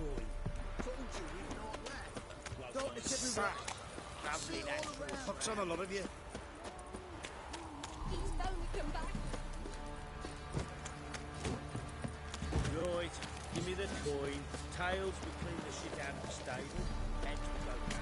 coin. Told you we've not left. Don't let everyone... Rambling at Fuck's on a lot of you. He's only come back. Right, give me the coin. Tails, we clean the shit out of the stable. Heads we go back.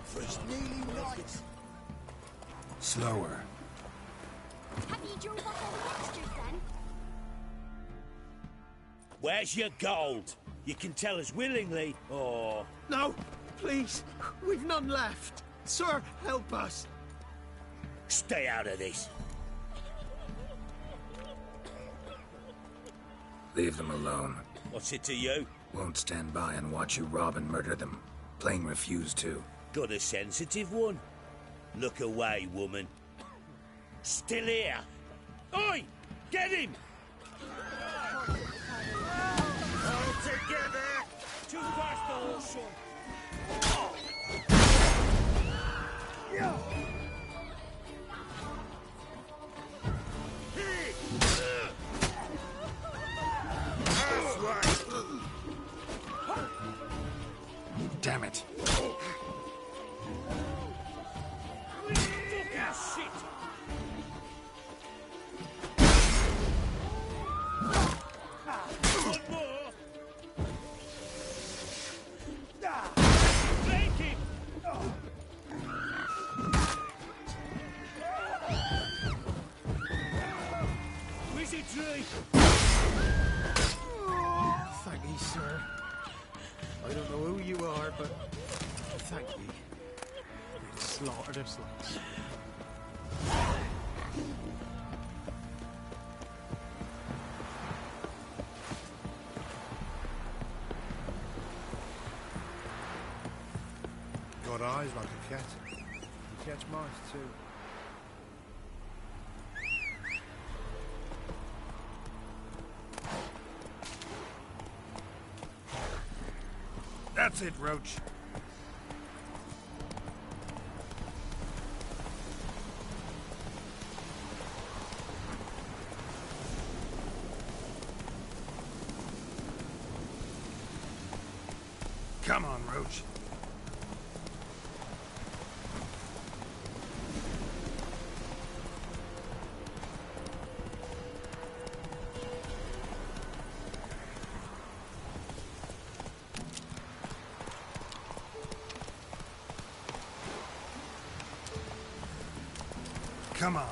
For it's nearly night. Slower. Have you drove off all the extras then? Where's your gold? You can tell us willingly, or... No, please. We've none left. Sir, help us. Stay out of this. Leave them alone. What's it to you? Won't stand by and watch you rob and murder them. Plain refuse to. Got a sensitive one? Look away, woman. Still here. Oi! Get him! All together! Too fast, the horse son. That's right. Damn it. Shit! One more! Break him! Wizardry! Thank you, sir. I don't know who you are, but thank you. You slaughtered us once. Got eyes like a cat. You catch mice too. That's it, Roach. Come on, Roach. Come on.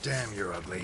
Damn, you're ugly.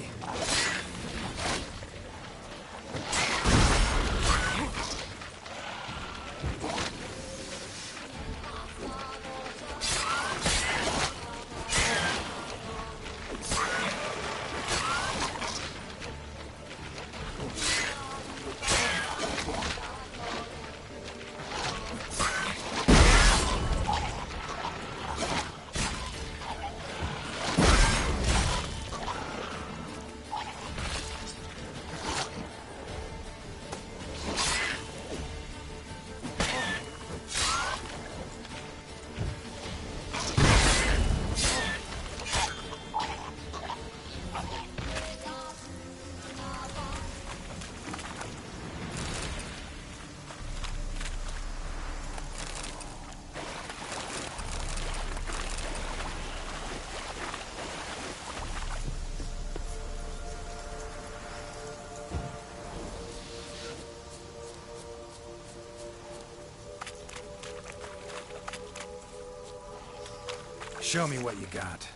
Show me what you got.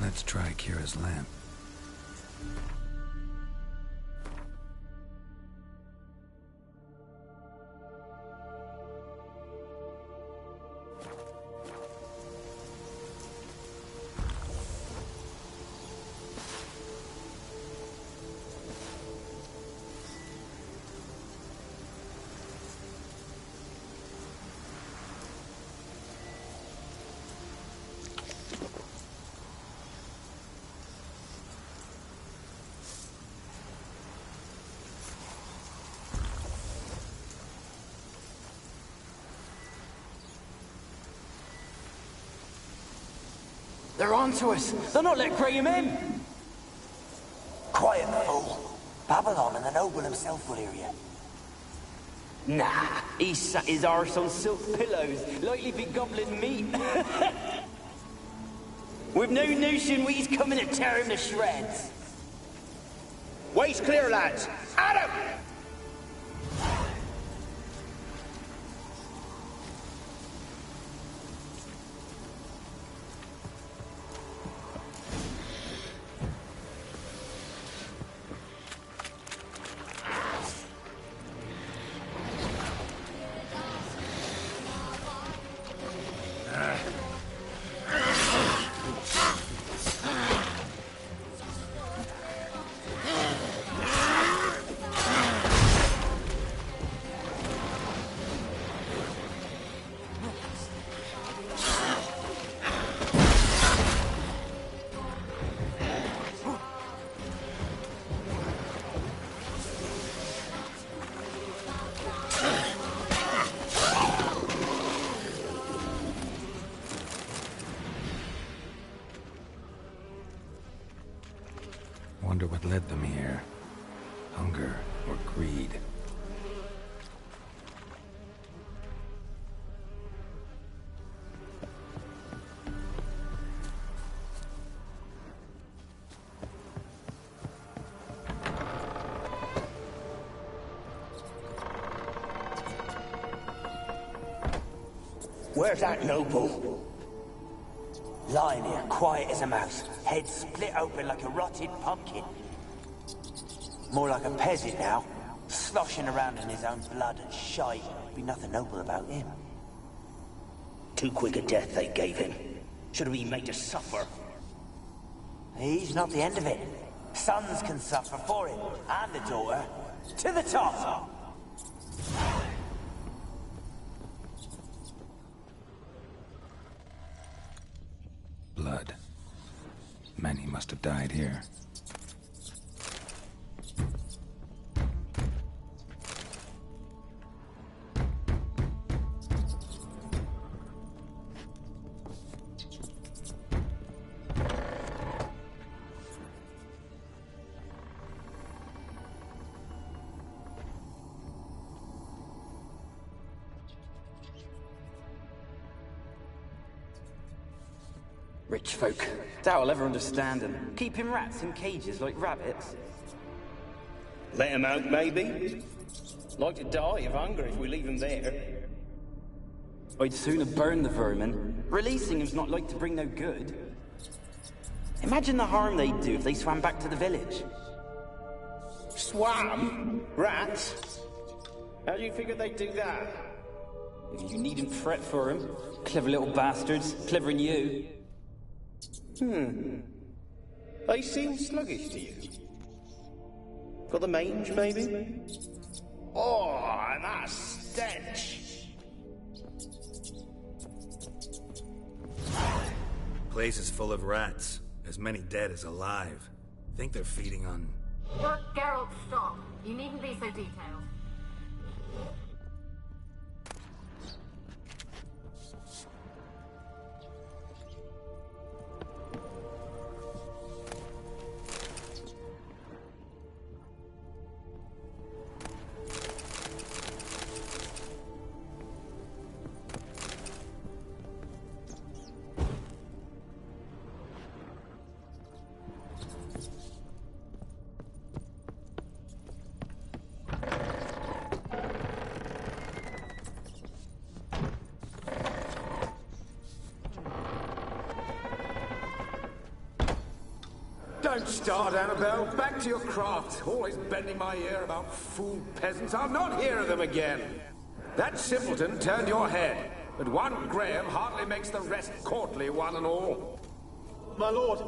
Let's try Kira's lamp. They're on to us. They're not letting Graham in. Quiet, fool. Babylon and the noble himself will hear you. Nah, he sat his arse on silk pillows, like he'd be gobbling meat. We've no notion he's coming to tear him to shreds. Way's clear, lads. Adam! Wonder what led them here. Hunger or greed? Where's that noble? Lying here, quiet as a mouse, head split open like a rotted pumpkin. More like a peasant now, sloshing around in his own blood and shite. Be nothing noble about him. Too quick a death they gave him. Should have been made to suffer. He's not the end of it. Sons can suffer for him, and the daughter. To the top! Blood. Many must have died here. Rich folk. Doubt I'll ever understand them. Keeping rats in cages like rabbits. Let 'em out, maybe? Like to die of hunger if we leave 'em there. I'd sooner burn the vermin. Releasing them's not like to bring no good. Imagine the harm they'd do if they swam back to the village. Swam? Rats? How do you figure they'd do that? You needn't fret for them. Clever little bastards. Clever than you. They seem sluggish to you. Got the mange, maybe? Oh, and that stench! Place is full of rats. As many dead as alive. Think they're feeding on... Look, Geralt, stop. You needn't be so detailed. Don't start, Annabelle. Back to your craft. Always bending my ear about fool peasants. I'll not hear of them again. That simpleton turned your head, but one Graham hardly makes the rest courtly, one and all. My lord,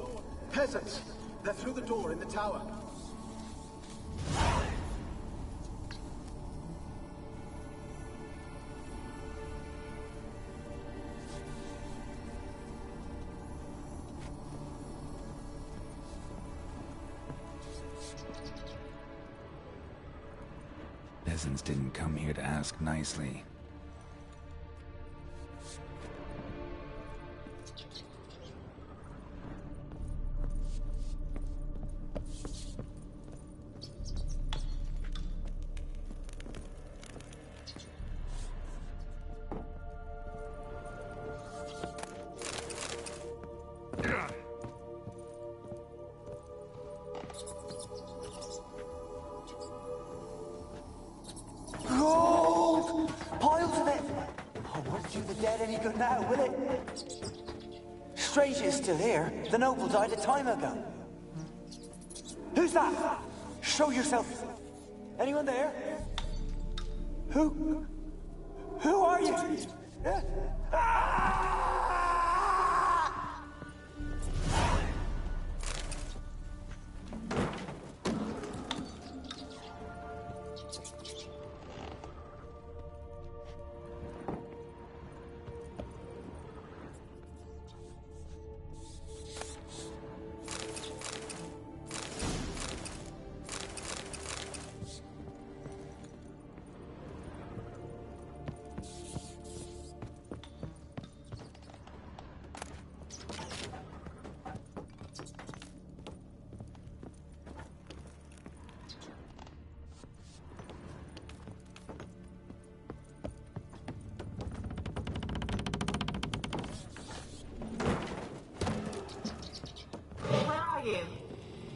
peasants. They're through the door in the tower. Peasants didn't come here to ask nicely. Gold! Piles of it! Oh, won't do the dead any good now, will it? Strange it's still here. The noble died a time ago. Who's that? Show yourself. Anyone there? Who are you? Ah!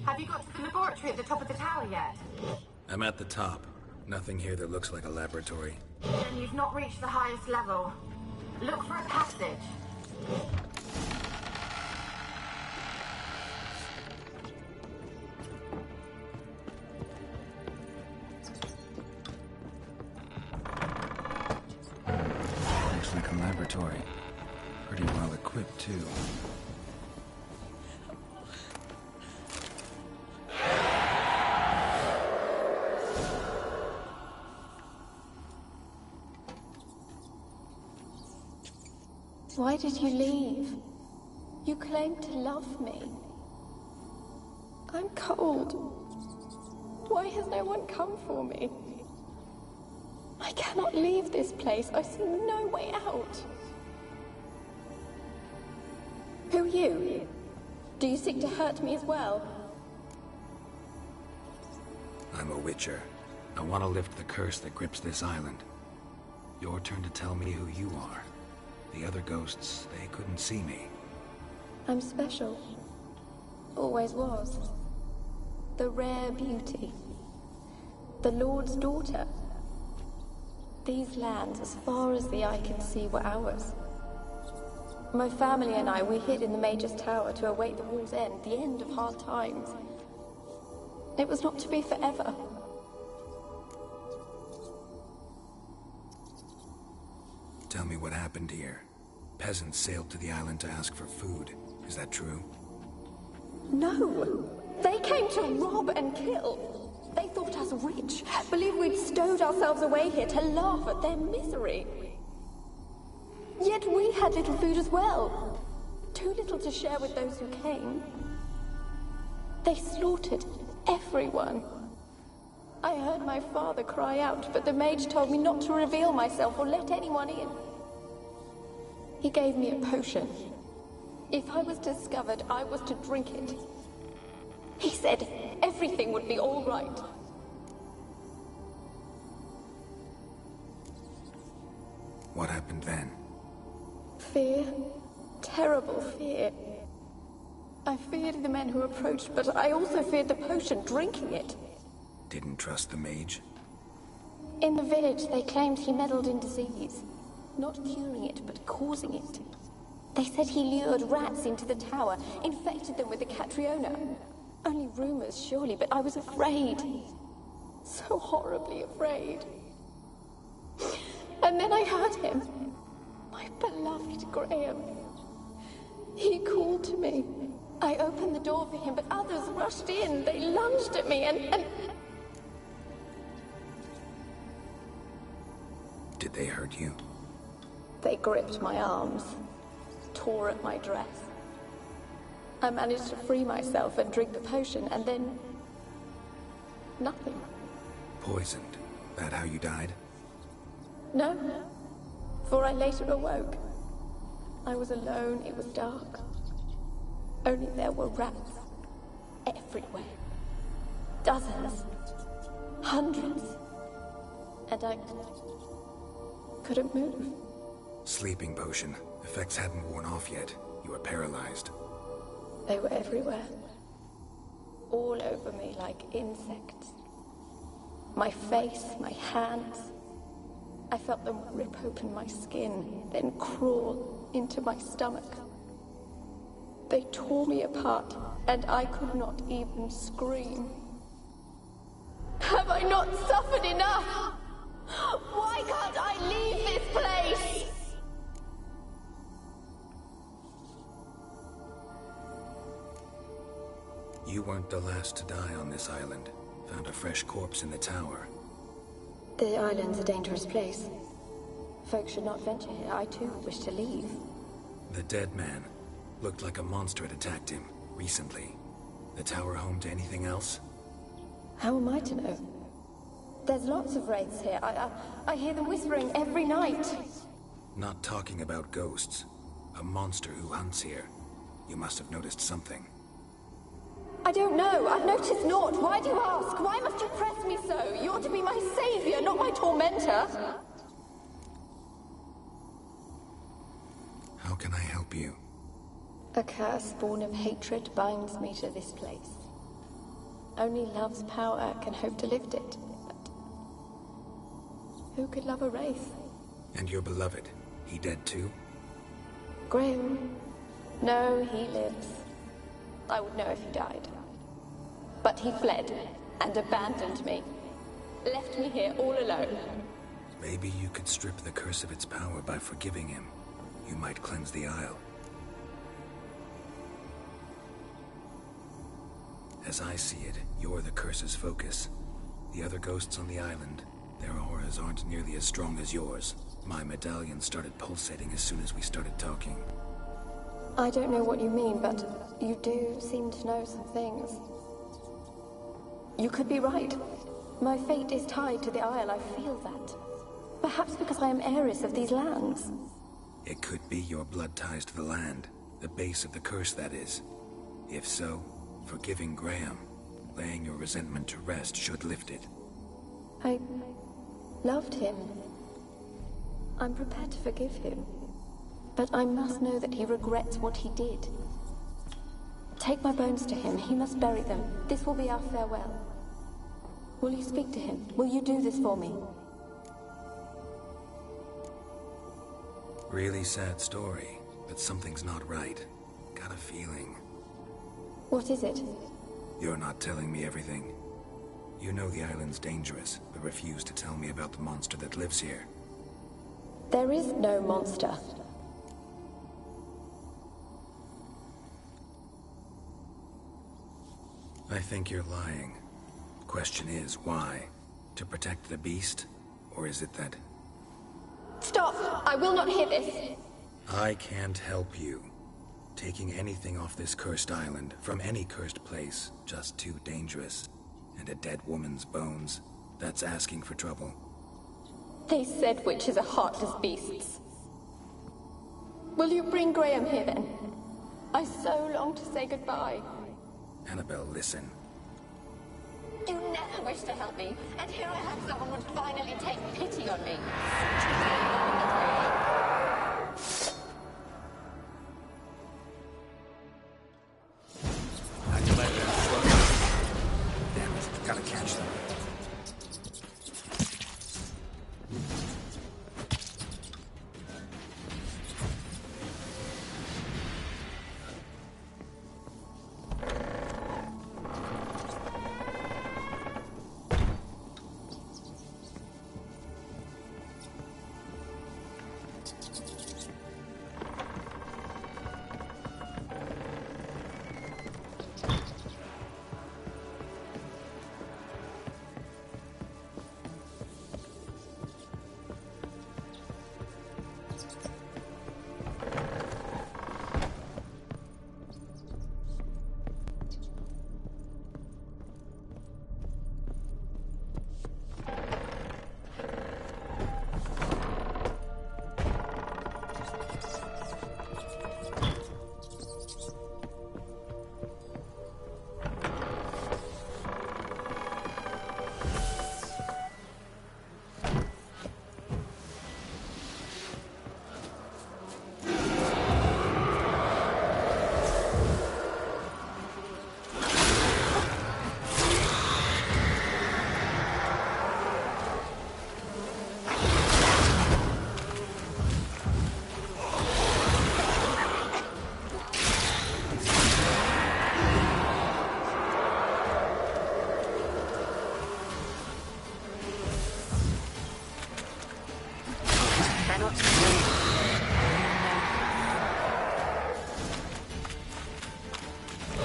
Have you got to the laboratory at the top of the tower yet? I'm at the top. Nothing here that looks like a laboratory. Then you've not reached the highest level. Look for a passage. Looks like a laboratory. Pretty well equipped, too. Why did you leave? You claimed to love me. I'm cold. Why has no one come for me? I cannot leave this place. I see no way out. Who are you? Do you seek to hurt me as well? I'm a witcher. I want to lift the curse that grips this island. Your turn to tell me who you are. The other ghosts, they couldn't see me. I'm special. Always was. The rare beauty. The Lord's daughter. These lands, as far as the eye can see, were ours. My family and I, we hid in the Major's Tower to await the war's end, the end of hard times. It was not to be forever. Tell me what happened here. Peasants sailed to the island to ask for food. Is that true? No! They came to rob and kill. They thought us rich, believed we'd stowed ourselves away here to laugh at their misery. Yet we had little food as well. Too little to share with those who came. They slaughtered everyone. I heard my father cry out, but the mage told me not to reveal myself or let anyone in. He gave me a potion. If I was discovered, I was to drink it. He said everything would be all right. What happened then? Fear. Terrible fear. I feared the men who approached, but I also feared the potion, drinking it. Didn't trust the mage? In the village, they claimed he meddled in disease. Not curing it, but causing it. They said he lured rats into the tower, infected them with the Catriona. Only rumors, surely, but I was afraid. So horribly afraid. And then I heard him. My beloved Graham. He called to me. I opened the door for him, but others rushed in. They lunged at me and... Did they hurt you? They gripped my arms, tore at my dress. I managed to free myself and drink the potion, and then... nothing. Poisoned? That how you died? No, for I later awoke. I was alone, it was dark. Only there were rats. Everywhere. Dozens. Hundreds. And I... couldn't move. Sleeping potion. Effects hadn't worn off yet. You were paralyzed. They were everywhere. All over me like insects. My face, my hands. I felt them rip open my skin, then crawl into my stomach. They tore me apart, and I could not even scream. Have I not suffered enough? Why can't I leave this place? You weren't the last to die on this island. Found a fresh corpse in the tower. The island's a dangerous place. Folks should not venture here. I too wish to leave. The dead man. Looked like a monster had attacked him, recently. The tower home to anything else? How am I to know? There's lots of wraiths here. I hear them whispering every night. Not talking about ghosts. A monster who hunts here. You must have noticed something. I don't know. I've noticed naught. Why do you ask? Why must you press me so? You're to be my savior, not my tormentor. How can I help you? A curse born of hatred binds me to this place. Only love's power can hope to lift it. But who could love a wraith? And your beloved, he dead too? Graham? No, he lives. I would know if he died. But he fled and abandoned me. Left me here all alone. Maybe you could strip the curse of its power by forgiving him. You might cleanse the Isle. As I see it, you're the curse's focus. The other ghosts on the island, their auras aren't nearly as strong as yours. My medallion started pulsating as soon as we started talking. I don't know what you mean, but you do seem to know some things. You could be right. My fate is tied to the Isle, I feel that. Perhaps because I am heiress of these lands. It could be your blood ties to the land. The base of the curse, that is. If so, forgiving Graham, laying your resentment to rest should lift it. I loved him. I'm prepared to forgive him. But I must know that he regrets what he did. Take my bones to him. He must bury them. This will be our farewell. Will you speak to him? Will you do this for me? Really sad story, but something's not right. Got a feeling. What is it? You're not telling me everything. You know the island's dangerous, but refuse to tell me about the monster that lives here. There is no monster. I think you're lying. Question is, why? To protect the beast? Or is it that... Stop! I will not hear this! I can't help you. Taking anything off this cursed island, from any cursed place, just too dangerous. And a dead woman's bones, that's asking for trouble. They said witches are heartless beasts. Will you bring Graham here then? I so long to say goodbye. Annabelle, listen. You never wished to help me, and here I have someone would finally take pity on me. Damn it, gotta catch them.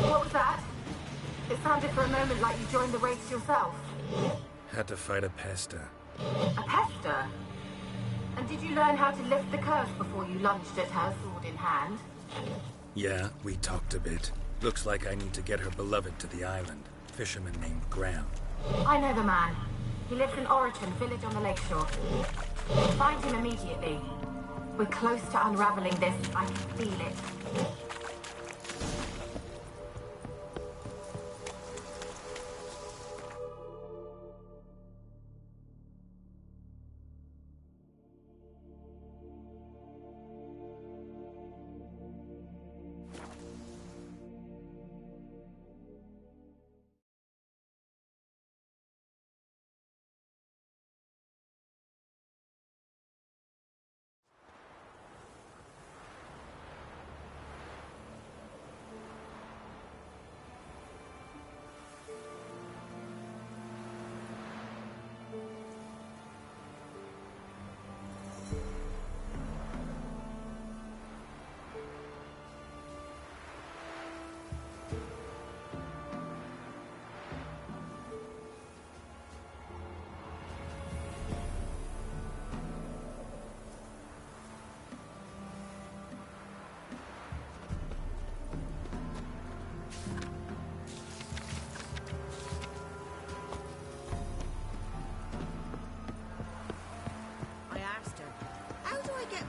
What was that? It sounded for a moment like you joined the race yourself. Had to fight a pester. A pester? And did you learn how to lift the curse before you lunged at her, sword in hand? Yeah, we talked a bit. Looks like I need to get her beloved to the island. Fisherman named Graham. I know the man. He lives in Oriton, village on the lakeshore. Find him immediately. We're close to unraveling this. I can feel it.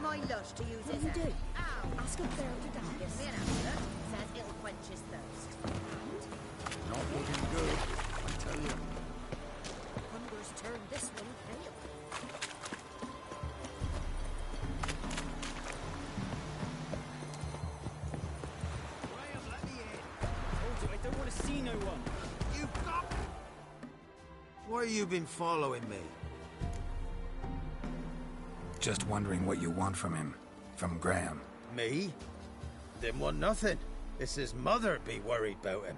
My lush to use his you do? Ow. Ask him there to die. Gives me an amulet. Says it'll quench his thirst. Not looking good, I tell you. Hunger's turned this one pale. Graham, let me in. no one. You got... Why you been following me? Just wondering what you want from him. From Graham. Me? Didn't want nothing. It's his mother be worried about him.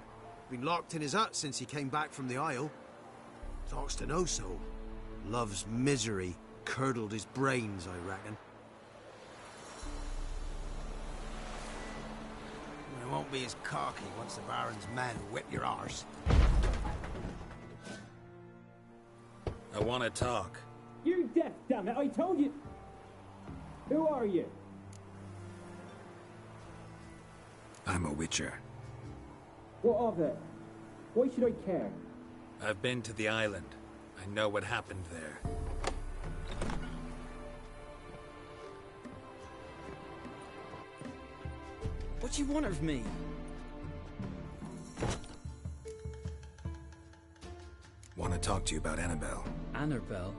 Been locked in his hut since he came back from the Isle. Talks to no soul. Love's misery curdled his brains, I reckon. It won't be as cocky once the Baron's men whip your arse. I want to talk. You're deaf, damn it! I told you. Who are you? I'm a Witcher. What of it? Why should I care? I've been to the island. I know what happened there. What do you want of me? Want to talk to you about Annabelle. Annabelle?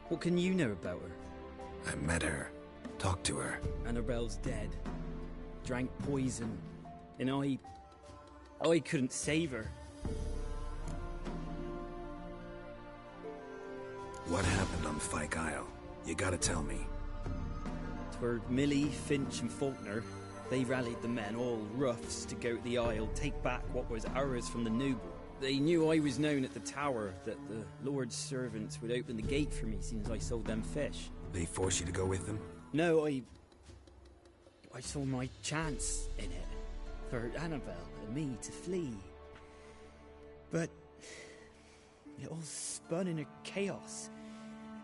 What can you know about her? I met her. Talked to her. Annabelle's dead. Drank poison. And I couldn't save her. What happened on Fyke Isle? You gotta tell me. Twere Millie, Finch and Faulkner. They rallied the men, all roughs, to go to the Isle, take back what was ours from the noble. They knew I was known at the tower, that the Lord's servants would open the gate for me since I sold them fish. They forced you to go with them? No, I saw my chance in it. For Annabelle and me to flee. But it all spun in a chaos.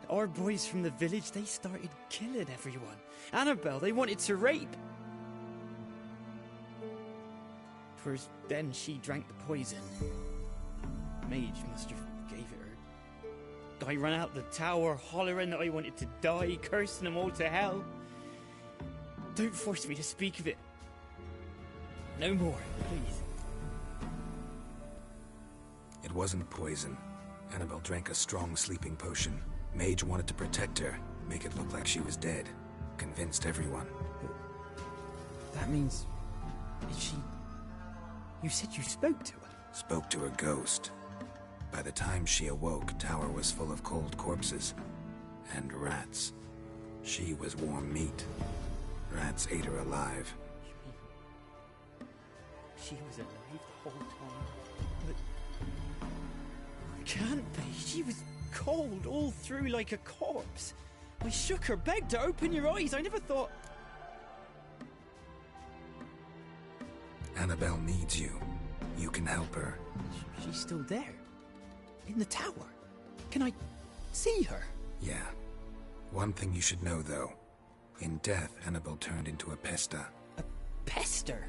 Our boys from the village, they started killing everyone. Annabelle, they wanted to rape. First, then she drank the poison. Mage must have gave it her. I ran out the tower, hollering that I wanted to die, cursing them all to hell. Don't force me to speak of it. No more, please. It wasn't poison. Annabelle drank a strong sleeping potion. Mage wanted to protect her, make it look like she was dead. Convinced everyone. That means... Is she... You said you spoke to her? Spoke to a ghost. By the time she awoke, tower was full of cold corpses. And rats. She was warm meat. Rats ate her alive. She was alive the whole time? But... Can't be. She was cold all through like a corpse. I shook her, begged her, open your eyes. I never thought... Annabelle needs you. You can help her. She's still there. In the tower. Can I see her? Yeah. One thing you should know, though. In death, Annabelle turned into a pesta. A pester?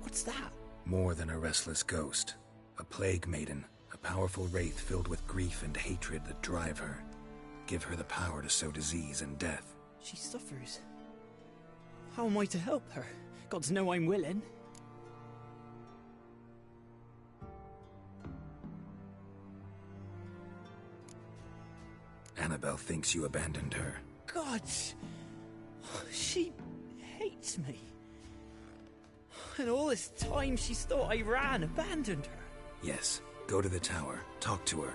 What's that? More than a restless ghost. A plague maiden. A powerful wraith filled with grief and hatred that drive her. Give her the power to sow disease and death. She suffers. How am I to help her? Gods know I'm willing. Annabelle thinks you abandoned her. God! She hates me. And all this time she's thought I abandoned her. Yes. Go to the tower. Talk to her.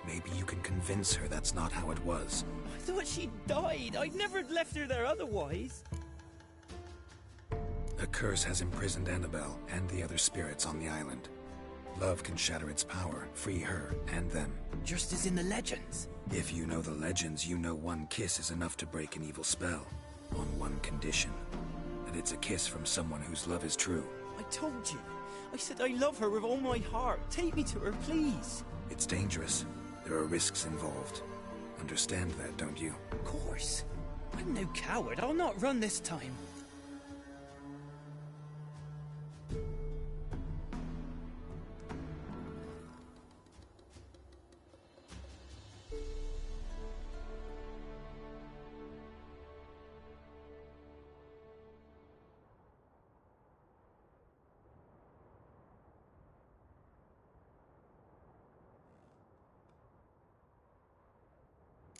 Maybe you can convince her that's not how it was. I thought she died. I'd never left her there otherwise. A curse has imprisoned Annabelle and the other spirits on the island. Love can shatter its power, free her and them. Just as in the legends. If you know the legends, you know one kiss is enough to break an evil spell. On one condition. That it's a kiss from someone whose love is true. I told you. I said I love her with all my heart. Take me to her, please. It's dangerous. There are risks involved. Understand that, don't you? Of course. I'm no coward. I'll not run this time.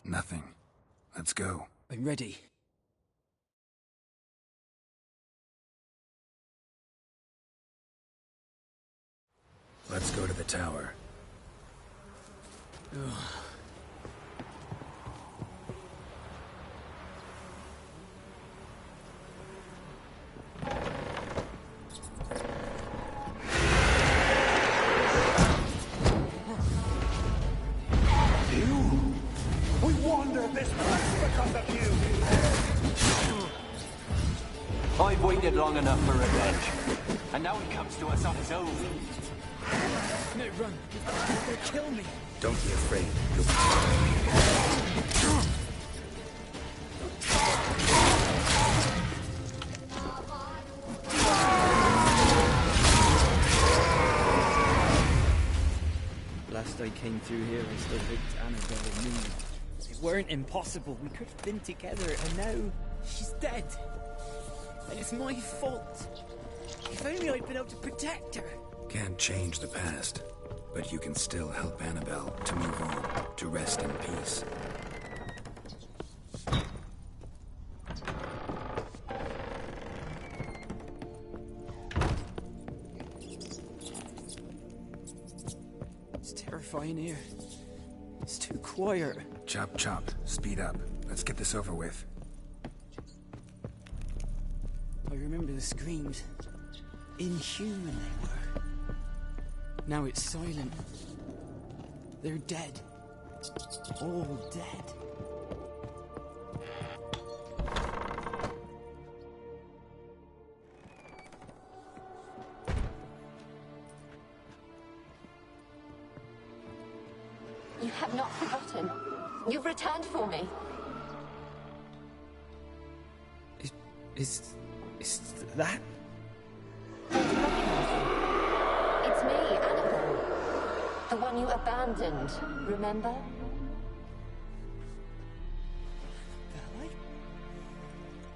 Nothing. Let's go. I'm ready. Let's go to the tower. We wandered this place because of you! I've waited long enough for revenge. And now he comes to us on his own. No, run. They'll kill me. Don't be afraid. Last I came through here, I still hoped Annabelle and me. It weren't impossible. We could have been together, and now she's dead. And it's my fault. If only I'd been able to protect her. Can't change the past, but you can still help Annabelle to move on, to rest in peace. It's terrifying here. It's too quiet. Chop, chop. Speed up. Let's get this over with. I remember the screams. Inhuman they were. Now it's silent. They're dead. All dead. You have not forgotten. You've returned for me. Is that? It's me, Annabelle. The one you abandoned, remember?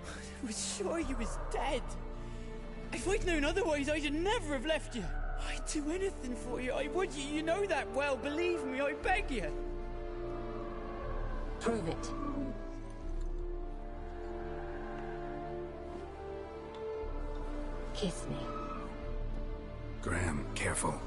I was sure you was dead. If I'd known otherwise, I'd never have left you. I'd do anything for you. I would. You know that well. Believe me, I beg you. Prove it. Kiss me. Graham, careful.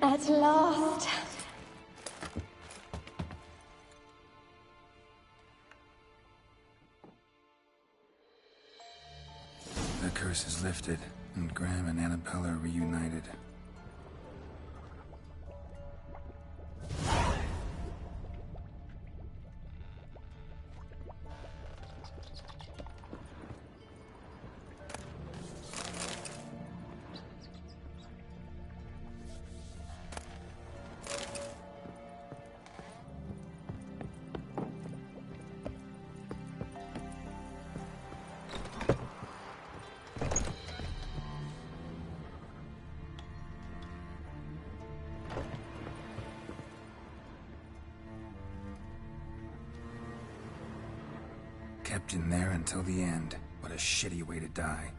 At last. The curse is lifted, and Graham and Annabelle are reunited. Kept in there until the end. What a shitty way to die.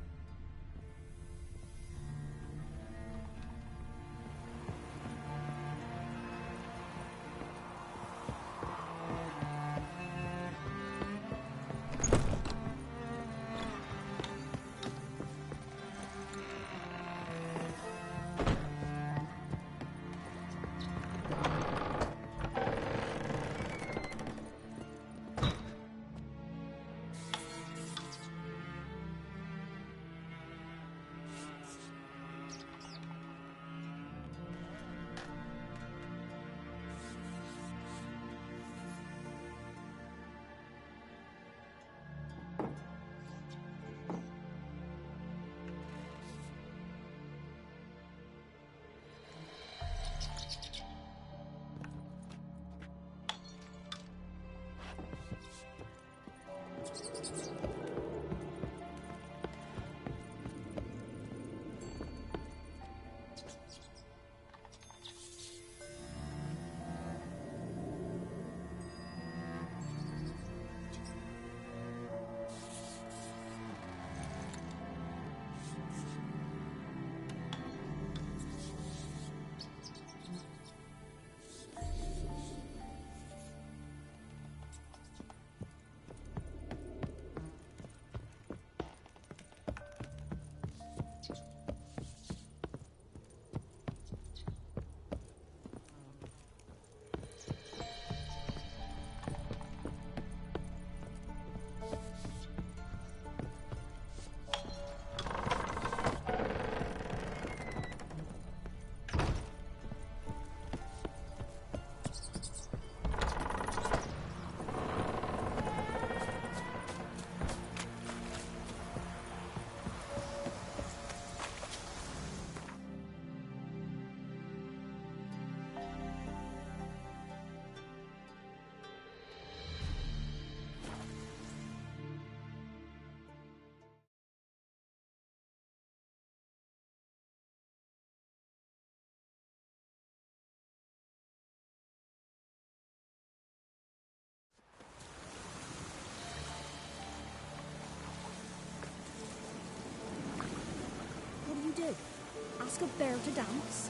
ask a bear to dance?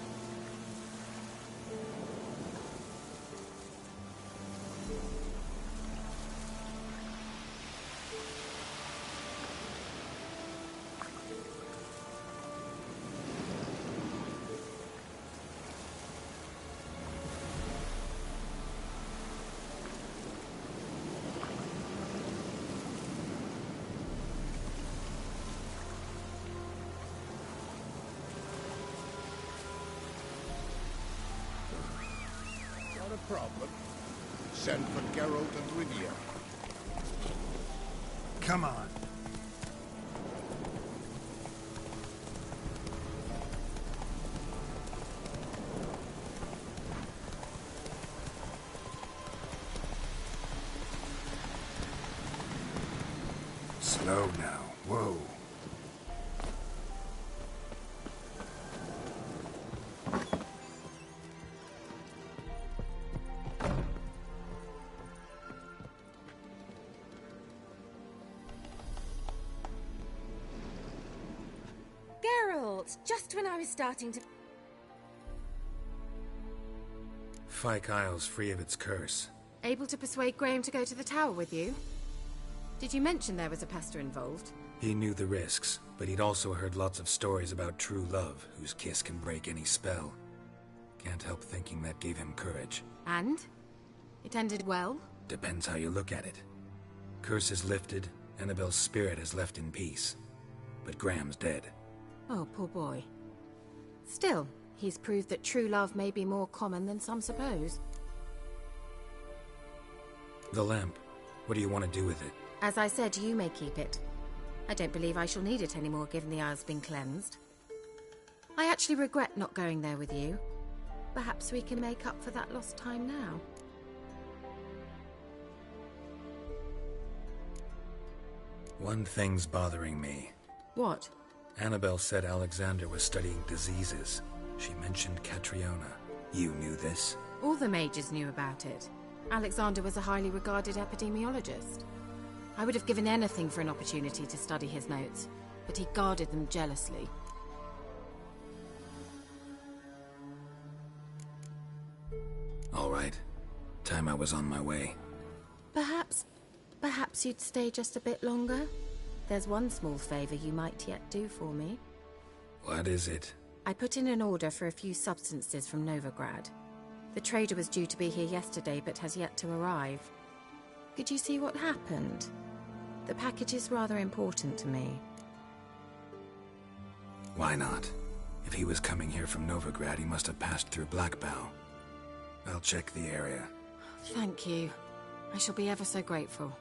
Problem. Send for Geralt and Rivia. Come on. Slow now. Whoa. Just when I was starting to... Fyke Isle's free of its curse. Able to persuade Graham to go to the tower with you? Did you mention there was a pester involved? He knew the risks, but he'd also heard lots of stories about true love, whose kiss can break any spell. Can't help thinking that gave him courage. And? It ended well? Depends how you look at it. Curse is lifted, Annabelle's spirit is left in peace. But Graham's dead. Oh, poor boy. Still, he's proved that true love may be more common than some suppose. The lamp. What do you want to do with it? As I said, you may keep it. I don't believe I shall need it anymore, given the Isle's been cleansed. I actually regret not going there with you. Perhaps we can make up for that lost time now. One thing's bothering me. What? Annabelle said Alexander was studying diseases. She mentioned Catriona. You knew this? All the mages knew about it. Alexander was a highly regarded epidemiologist. I would have given anything for an opportunity to study his notes, but he guarded them jealously. All right. Time I was on my way. Perhaps you'd stay just a bit longer? There's one small favor you might yet do for me. What is it? I put in an order for a few substances from Novigrad. The trader was due to be here yesterday, but has yet to arrive. Could you see what happened? The package is rather important to me. Why not? If he was coming here from Novigrad, he must have passed through Blackbough. I'll check the area. Thank you. I shall be ever so grateful.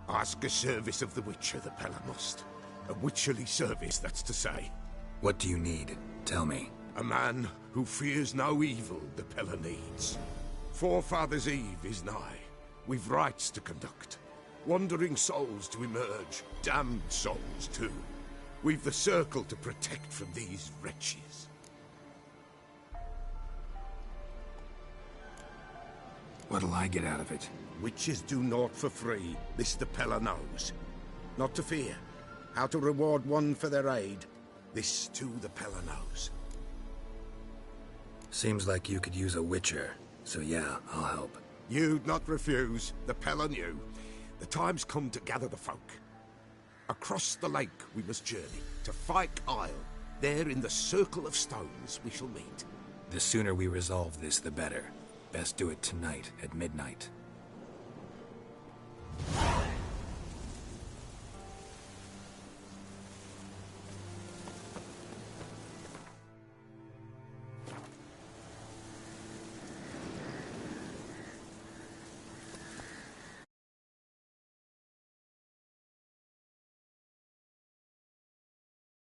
Ask a service of the Witcher, the Pella must. A witcherly service, that's to say. What do you need? Tell me. A man who fears no evil the Pella needs. Forefathers' Eve is nigh. We've rites to conduct. Wandering souls to emerge. Damned souls, too. We've the circle to protect from these wretches. What'll I get out of it? Witches do naught for free. This the Pella knows. Not to fear. How to reward one for their aid. This, too, the Pella knows. Seems like you could use a witcher. So yeah, I'll help. You'd not refuse. The Pella knew. The time's come to gather the folk. Across the lake we must journey, to Fyke Isle. There in the Circle of Stones we shall meet. The sooner we resolve this, the better. Best do it tonight, at midnight.